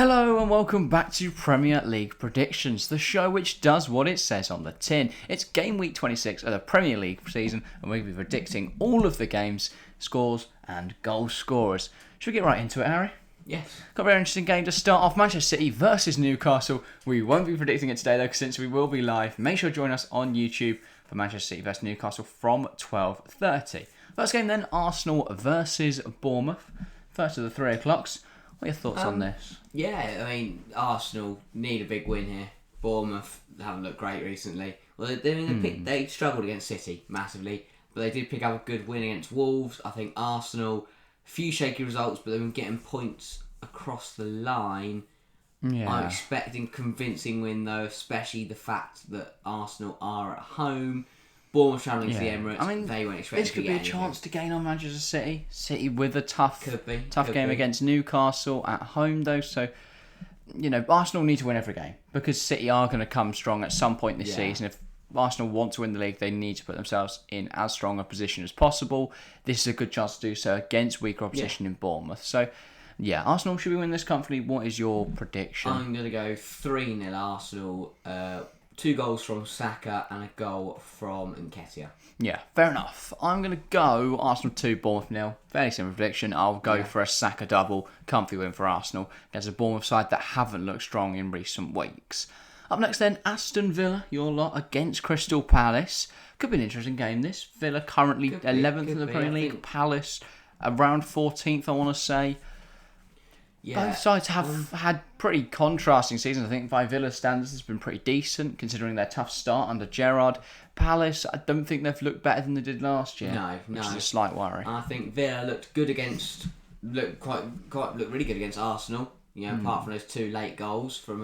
Hello and welcome back to Premier League Predictions, the show which does what it says on the tin. It's game week 26 of the Premier League season and we'll be predicting all of the games, scores and goal scorers. Should we get right into it, Harry? Yes. Got a very interesting game to start off, Manchester City versus Newcastle. We won't be predicting it today though, since we will be live. Make sure to join us on YouTube for Manchester City versus Newcastle from 12:30. First game then, Arsenal versus Bournemouth. First of the 3 o'clocks. What are your thoughts on this? Yeah, I mean, Arsenal need a big win here. Bournemouth haven't looked great recently. Well, they struggled against City massively, but they did pick up a good win against Wolves. I think Arsenal, a few shaky results, but they've been getting points across the line. Yeah. I'm expecting convincing win though, especially the fact that Arsenal are at home. Bournemouth travelling to the Emirates. I mean, they won't expect this could be a chance to gain on Manchester City. City with a tough game be. Against Newcastle at home, though. So, Arsenal need to win every game because City are going to come strong at some point this season. If Arsenal want to win the league, they need to put themselves in as strong a position as possible. This is a good chance to do so against weaker opposition in Bournemouth. So, Arsenal should we win this comfortably. What is your prediction? I'm going to go 3-0 Arsenal. 2 goals from Saka and a goal from Nketiah. Yeah, fair enough. I'm going to go Arsenal 2, Bournemouth 0. Fairly similar prediction. I'll go for a Saka double. Comfy win for Arsenal against a Bournemouth side that haven't looked strong in recent weeks. Up next then, Aston Villa, your lot, against Crystal Palace. Could be an interesting game this. Villa currently 11th in the Premier League. Palace around 14th, I want to say. Yeah, both sides have had pretty contrasting seasons. I think by Villa standards, it's been pretty decent considering their tough start under Gerrard. Palace, I don't think they've looked better than they did last year. No. Which is a slight worry. I think Villa looked really good against Arsenal. Apart from those 2 late goals from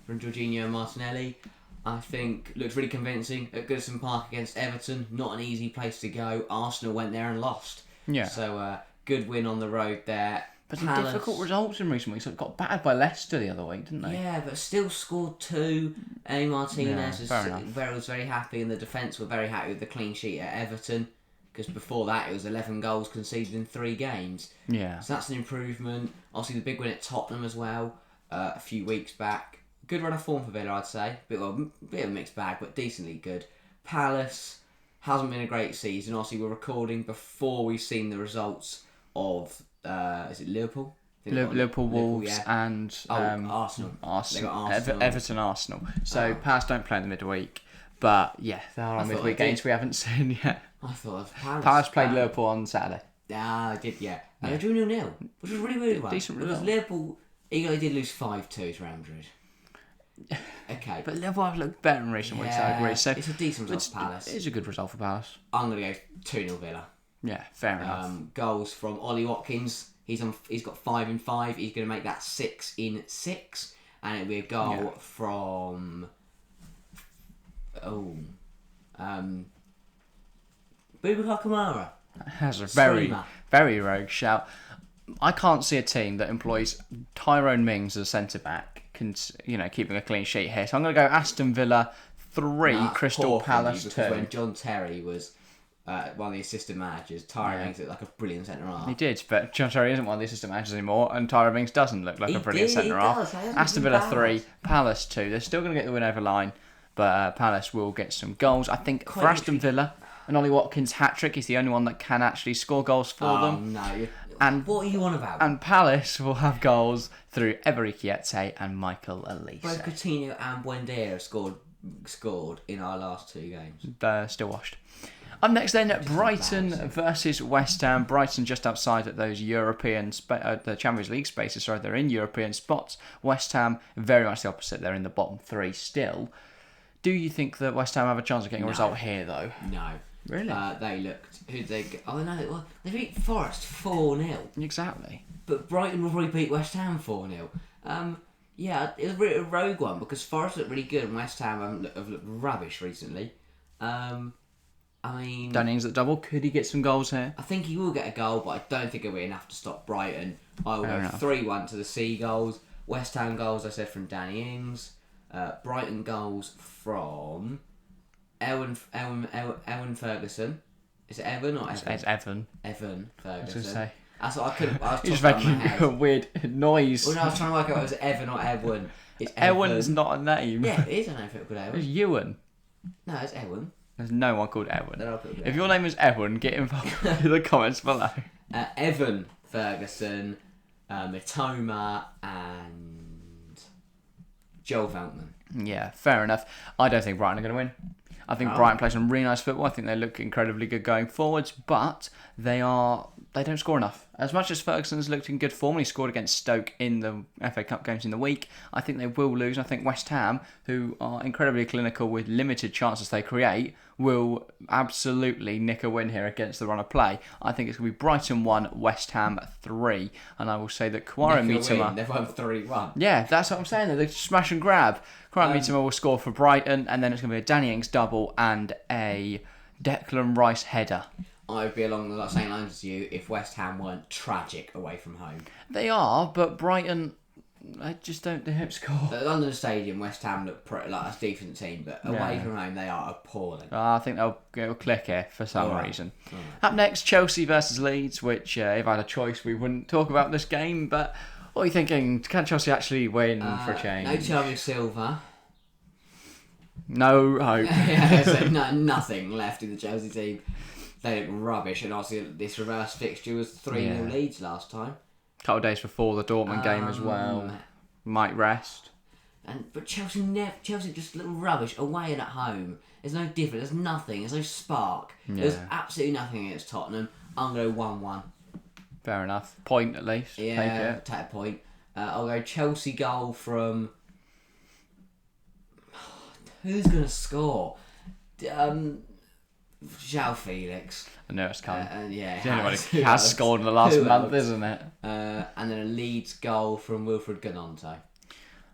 Jorginho and Martinelli. I think looked really convincing at Goodison Park against Everton. Not an easy place to go. Arsenal went there and lost. Yeah. So good win on the road there. But some difficult results in recent weeks. So it got battered by Leicester the other week, didn't they? Yeah, but still scored 2. Martinez was very happy, and the defence were very happy with the clean sheet at Everton. Because before that, it was 11 goals conceded in 3 games. Yeah. So that's an improvement. Obviously, the big win at Tottenham as well, a few weeks back. Good run of form for Villa, I'd say. Bit of a mixed bag, but decently good. Palace hasn't been a great season. Obviously, we're recording before we've seen the results of... is it Liverpool? Liverpool, Wolves, and Arsenal. Everton, Arsenal. So Palace don't play in the midweek, but there are midweek games we haven't seen yet. I thought of Palace. Palace played Liverpool on Saturday. I did, yeah. And they drew 0-0, which was really weird. Decent result. Because Liverpool, they did lose 5-2 to Real Madrid. Okay. But Liverpool have looked better in recent weeks, I agree. So it's a decent result for Palace. It is a good result for Palace. I'm going to go 2-0 Villa. Yeah, fair enough. Goals from Ollie Watkins. He's got 5 in 5. He's going to make that 6 in 6, and it'll be a goal from Boubacar Kamara. That's a very rogue shout. I can't see a team that employs Tyrone Mings as a centre back, keeping a clean sheet here. So I'm going to go Aston Villa 3, Crystal Palace 2. Because when John Terry was one of the assistant managers, Tyrone Mings looked like a brilliant centre half. He did, but John Terry isn't one of the assistant managers anymore, and Tyrone Mings doesn't look like a brilliant centre half. Aston Villa 3, Palace 2. They're still going to get the win over line, but Palace will get some goals. I think for Aston Villa, and Ollie Watkins' hat-trick is the only one that can actually score goals for them. No, and what are you on about? And Palace will have goals through Eberechi Eze and Michael Elise. Both Coutinho and Buendia have scored in our last 2 games. They're still washed. Up next then, Brighton versus West Ham. Brighton just outside at those European, the Champions League spaces. Sorry, they're in European spots. West Ham, very much the opposite. They're in the bottom 3 still. Do you think that West Ham have a chance of getting a result here, though? No. Really? They looked... Who'd they... Oh, no. Well, they beat Forest 4-0. Exactly. But Brighton will probably beat West Ham 4-0. Yeah, it was a really rogue one because Forest looked really good and West Ham have looked rubbish recently. I mean... Danny Ings at double. Could he get some goals here? I think he will get a goal, but I don't think it'll be enough to stop Brighton. I will go 3-1 to the Seagulls. West Ham goals, I said, from Danny Ings. Brighton goals from Ewan Ferguson. Is it Evan or Evan? It's Evan. Evan Ferguson. I was going to say. That's what I couldn't. I was You're just talking about my making a head. weird noise. Well, no, I was trying to work out if it was Evan or Edwin. It's Ewan's Evan. not a name. Yeah, it is a name for it called It's Ewan. Ewan. No, it's Ewan. There's no one called Ewan. Then I'll put it If down. your name is Ewan, get involved in the comments below. Evan Ferguson, Mitoma, and Joel Veltman. Yeah, fair enough. I don't think Brighton are going to win. I think Brighton play some really nice football. I think they look incredibly good going forwards, but they don't score enough. As much as Ferguson's looked in good form, he scored against Stoke in the FA Cup games in the week, I think they will lose. I think West Ham, who are incredibly clinical with limited chances they create, will absolutely nick a win here against the run of play. I think it's going to be Brighton 1, West Ham 3, and I will say that Kwara Mitoma... They've won 3-1. Yeah, that's what I'm saying. They smash and grab. Kwara Mitoma will score for Brighton, and then it's going to be a Danny Ings double and a Declan Rice header. I would be along the same lines as you if West Ham weren't tragic away from home. They are, but Brighton, they don't score. At London Stadium, West Ham look pretty like a decent team, but away from home, they are appalling. I think they'll click here for some reason. All right. Up next, Chelsea versus Leeds, which if I had a choice, we wouldn't talk about this game, but what are you thinking? Can Chelsea actually win for a change? No Thiago Silva. No hope. Yeah, so nothing left in the Chelsea team. They look rubbish, and obviously this reverse fixture was 3-0 Leeds last time. Couple of days before the Dortmund game as well. Might rest. But Chelsea just look rubbish away and at home. There's no difference. There's nothing. There's no spark. There's absolutely nothing against Tottenham. I'm going to go 1-1. Fair enough. Point at least. Yeah, Take it. take a point. I'll go Chelsea goal from... Who's going to score? João Felix. I know it's coming. Yeah, The only one who has scored in the last month, isn't it? And then a Leeds goal from Wilfred Gnonto.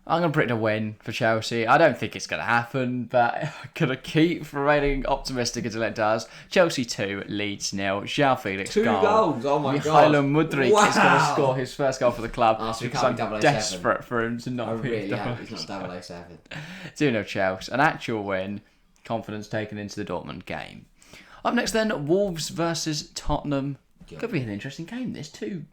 I'm going to predict a win for Chelsea. I don't think it's going to happen, but I'm going to keep remaining optimistic until it does. Chelsea 2, Leeds 0. João Felix 2 goal. goals, oh my Mikhailo god. Mudryk is going to score his first goal for the club So he because can't I'm be 007. desperate for him to I not be really hope he's not 007. 2-0 Chelsea. An actual win. Confidence taken into the Dortmund game. Up next then, Wolves versus Tottenham. Could be an interesting game. There's two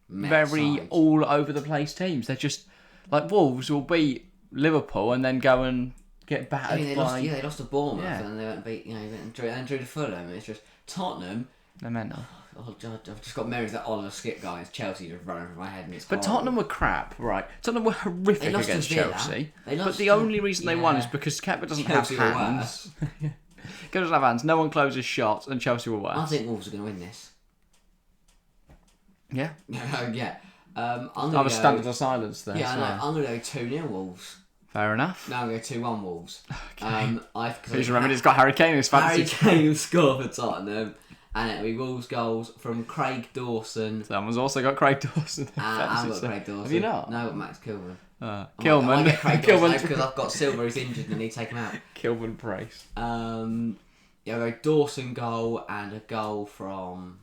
very sides. all over the place teams. They're just like Wolves will beat Liverpool and then go and get battered they by. lost to Bournemouth Yeah. and they went beat, and drew to Fulham. It's just Tottenham. They're mental. Oh, I've just got memories of that Oliver Skip guy. It's Chelsea just running through my head, and it's. But horrible. Tottenham were crap, right? Tottenham were horrific They lost to against Villa. Chelsea. They But lost the to- only reason they won yeah. is because Kepa doesn't Chelsea have were hands. Kepa doesn't have hands. No one closes shots, and Chelsea were worse. I think Wolves are going to win this. Yeah. Yeah. I'm I going have a to standard go. of silence there. Yeah, so. I'm going to go 2-0 Wolves. Fair enough. No, I'm going to go 2-1 Wolves. Okay. I Please remember, he's got Harry Kane in his Harry fantasy. Kane will score for Tottenham, and it'll be Wolves goals from Craig Dawson. Someone's also got Craig Dawson. in I've fantasy, got so- Craig Dawson. Have you not? No, I've got Max Kilman. I Kilman. might get Craig Dawson Kilman. because I've got Silver who's injured and I need to take him out. Kilman Price. Yeah, I'll go Dawson goal and a goal from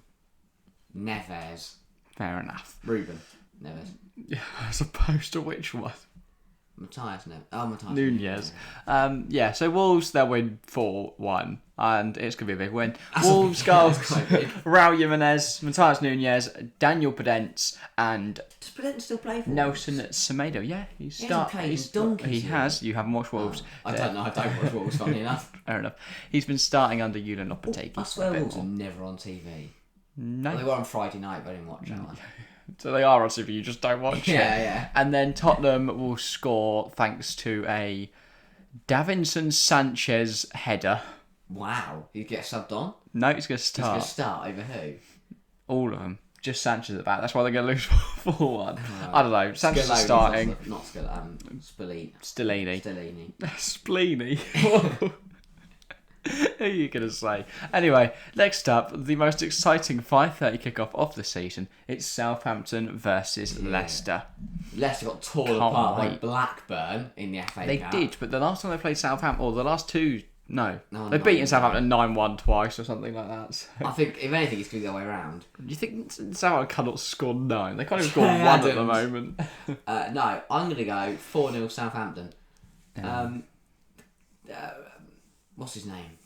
Neves. Fair enough. Ruben Neves. Yeah, as opposed to which one? Matthias Neves. Oh, Matthias Nunez. Yeah, so Wolves, they'll win 4-1, and it's going to be a big win. That's Wolves a- goals, that's quite big. Raul Jimenez, Matthias Nunez, Daniel Podence, and Does Brentford still play for Nelson Semedo. Yeah, He hasn't played in donkeys He yet. has. You haven't watched Wolves. I don't know. I don't watch Wolves, funny enough. Fair enough. He's been starting under Julian Lopetegui. I swear a bit Wolves are more. never on TV. No. Well, they were on Friday night, but I didn't watch that one. So they are on TV, you just don't watch it. Yeah. And then Tottenham will score thanks to a Davinson Sanchez header. Wow. You get subbed on? No, he's going to He's going start. to start over who? All of them. Just Sanchez at the back. That's why they're going to lose 4-1. I don't know. Sanchez is Scaloni, starting. Not Scaloni. Stellini. Stellini. Spleeny. Who are you going to say? Anyway, next up, the most exciting 5:30 kickoff of the season. It's Southampton versus Leicester. Leicester got torn Can't apart by wait. Blackburn in the FA They Cup. did, but the last time they played Southampton, or the last two, no. No, They've no, beaten no. Southampton 9-1 twice or something like that. So. I think, if anything, it's going to be the other way around. Do you think Southampton cannot score 9? They can't even score Trey 1 at the Adams. moment. No, I'm going to go 4-0 Southampton. What's his name?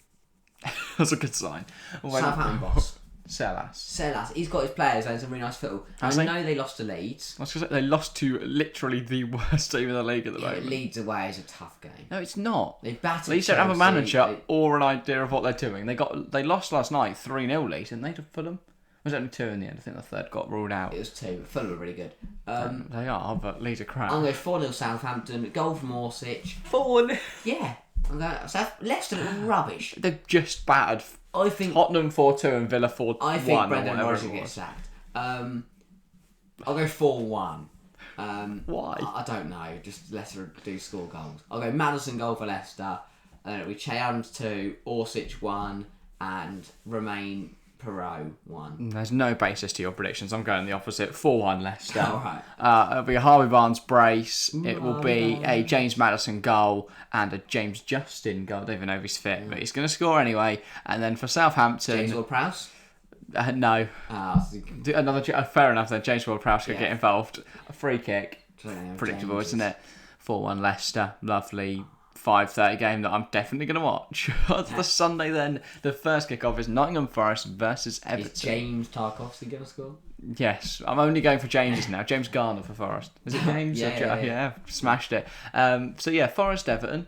That's a good sign. Southampton boss. Sellas. He's got his players and some really nice football. Has I he? know they lost to Leeds. I was gonna say, they lost to literally the worst team in the league at the moment. Leeds away is a tough game. No, it's not. They battered Leeds don't have a Chelsea. manager or an idea of what they're doing. They lost last night 3-0 Leeds, didn't they, to Fulham? Was it only 2 in the end? I think the third got ruled out. It was 2, but Fulham were really good. They are, but Leeds are crap. I'm going 4-0 Southampton. Goal from Orsic. 4-0. Yeah. I'm going. Leicester look rubbish. They've just battered I think Tottenham 4-2 and Villa 4-1. I think Brendan or Rodgers whatever will it get was. sacked. I'll go 4-1. Why? I don't know. Just Leicester do score goals. I'll go Maddison goal for Leicester. And then it'll be Che Adams 2, Orsic 1, and Romain Perot 1. There's no basis to your predictions. I'm going the opposite. 4-1 Leicester. Alright. It'll be a Harvey Barnes brace. It will be a James Maddison goal and a James Justin goal. I don't even know if he's fit, but he's going to score anyway. And then for Southampton... James Ward-Prowse? No. Fair Fair enough then. James Ward-Prowse could get involved. A free kick. enough. Predictable, isn't it? 4-1 Leicester. Lovely 5:30 game that I'm definitely going to watch. On the Sunday then, the first kick-off is Nottingham Forest versus Everton. Is James Tarkovsky going to score? Yes, I'm only going for James's now. James Garner for Forest. Is it James? Yeah. Smashed it. So yeah, Forest Everton.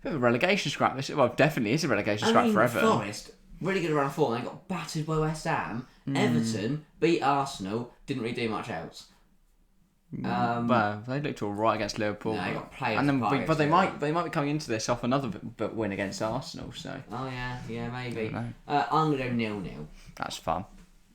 Bit of a relegation scrap. Well, definitely is a relegation scrap for Everton. Forest, really good around form. They got battered by West Ham. Everton beat Arsenal. Didn't really do much else. Well, they looked all right against Liverpool. No, they got players and then, apart but they against might be coming into this off another win against Arsenal. So Oh yeah, maybe. know. I'm gonna go 0-0. that's fun.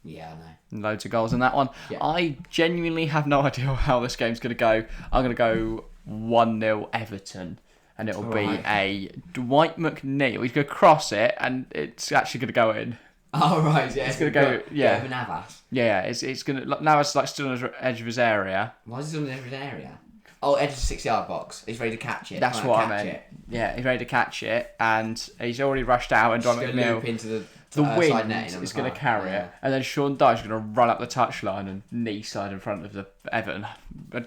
Yeah, I know. Loads of goals in that one. Yeah. I genuinely have no idea how this game's going to go. I'm going to go 1-0 Everton. And it'll be a Dwight McNeil. He's going to cross it, and it's actually going to go in. Oh right, yeah. It's going to go, yeah. Navas. Yeah, it's going to... Now it's like still on the edge of his area. Why is he on the edge of his area? Oh, edge of the 6-yard box. He's ready to catch it. That's Trying what to I catch meant. it. Yeah, he's ready to catch it, and he's already rushed out, and Just Dwight gonna McNeil... loop into the The side wind netting is going to carry it, and then Sean Dyche is going to run up the touchline and knee slide in front of the Everton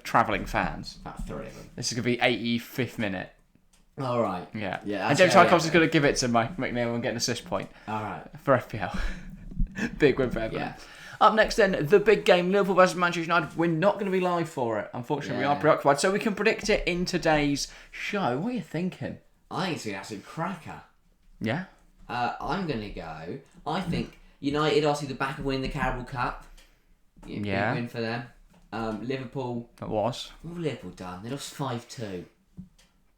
travelling fans. About 3 of them. This is going to be 85th minute. All right. Yeah. Yeah. And James Tarkovsky's going to give it to Mike McNeil and get an assist point All right. for FPL. Big win for Everton. Yeah. Up next then, the big game, Liverpool versus Manchester United. We're not going to be live for it. Unfortunately, we are preoccupied, so we can predict it in today's show. What are you thinking? I think it's an absolute cracker. Yeah? I'm going to go. I think United obviously the back of winning the Carabao Cup. Yeah. Big win for them. Liverpool. It was. What have Liverpool done? They lost 5-2.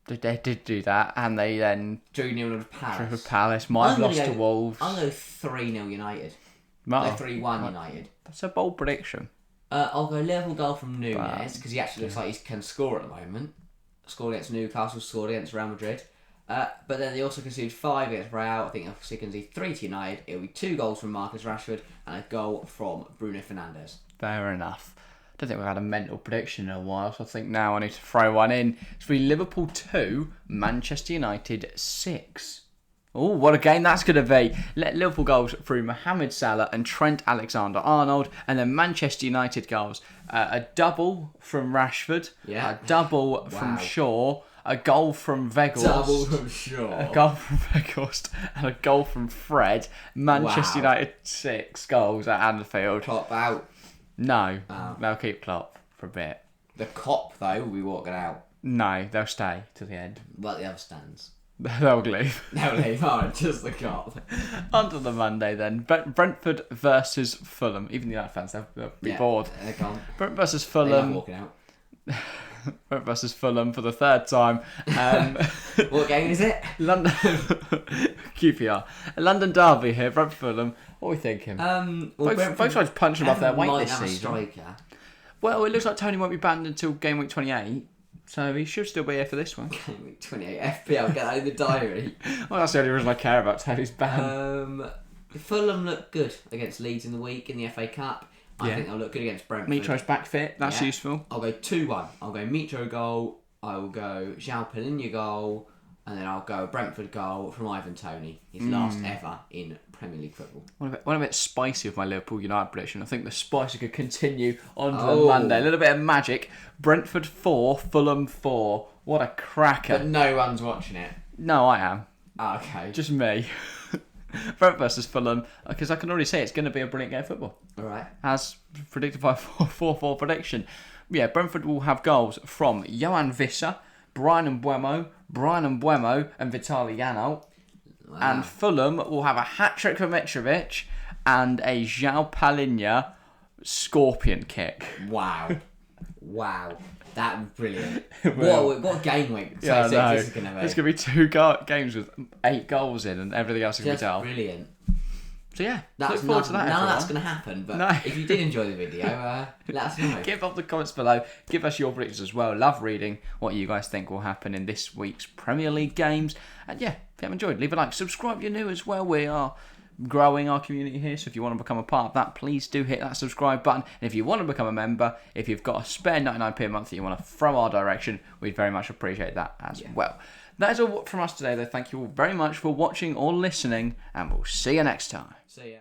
They did do that, and they then... Drew 0 to Palace. With Palace. Might have lost to Wolves. I'll go 3-0 United. Oh, No, 3-1 United. That's a bold prediction. I'll go Liverpool goal from Nunez because he actually looks like he can score at the moment. Scored against Newcastle, scored against Real Madrid. But then they also conceded 5 against Real. I think they'll concede 3 to United. It'll be 2 goals from Marcus Rashford and a goal from Bruno Fernandes. Fair enough. I don't think we've had a mental prediction in a while, so I think now I need to throw one in. It's be Liverpool 2, Manchester United 6. Oh, what a game that's going to be. Liverpool goals through Mohamed Salah and Trent Alexander-Arnold, and then Manchester United goals. A double from Rashford, a double from Shaw, a goal from Weghorst. Double from Shaw. A goal from Weghorst, and a goal from Fred. Manchester United 6 goals at Anfield. Klopp out. No, they'll keep Klopp for a bit. The cop, though, will be walking out. No, they'll stay to the end. Like the other stands. They'll leave. They'll leave, alright, just the cop. On to the Monday then. Brentford versus Fulham. Even the United fans, they'll be bored. They're gone. Brentford versus They're Fulham. walking out. Brentford versus Fulham for the third time. What game is it? London QPR. A London derby here, Brentford Fulham. What are we thinking? Both sides punching above their weight might this have a season. striker. Well, it looks like Tony won't be banned until game week 28. So he should still be here for this one. Game week 28 FPL, get that in the diary. Well, that's the only reason I care about Tony's ban. Fulham look good against Leeds in the week in the FA Cup. I think they'll look good against Brentford. Mitro's back fit. That's useful. I'll go 2-1. I'll go Mitro goal. I will go João Palhinha goal. And then I'll go Brentford goal from Ivan Toney. His last ever in Premier League football. One a bit spicy with my Liverpool United prediction. I think the spice could continue on to the Monday. A little bit of magic. Brentford 4, Fulham 4. What a cracker. But no one's watching it. No, I am. Okay. Just me. Brentford versus Fulham, because I can already say it's going to be a brilliant game of football. All right. As predicted by 4-4 prediction. Yeah, Brentford will have goals from Johan Visser, Brian Mbuemo, and Vitaly Janelt. Wow. And Fulham will have a hat-trick from Mitrovic and a João Palhinha scorpion kick. Wow. That was brilliant. What a game week. Yeah, this is going to be. There's going to be 2 games with 8 goals in and everything else can be told. Brilliant. So yeah, That's look forward to that. None of that's going to happen, but if you did enjoy the video, let us know. Give up the comments below. Give us your predictions as well. Love reading what you guys think will happen in this week's Premier League games. And yeah, if you have enjoyed, leave a like. Subscribe if you're new as well. We are growing our community here, so if you want to become a part of that, please do hit that subscribe button. And if you want to become a member, if you've got a spare 99p a month that you want to throw our direction, we'd very much appreciate that as well. That is all from us today, though. Thank you all very much for watching or listening, and we'll see you next time. See ya.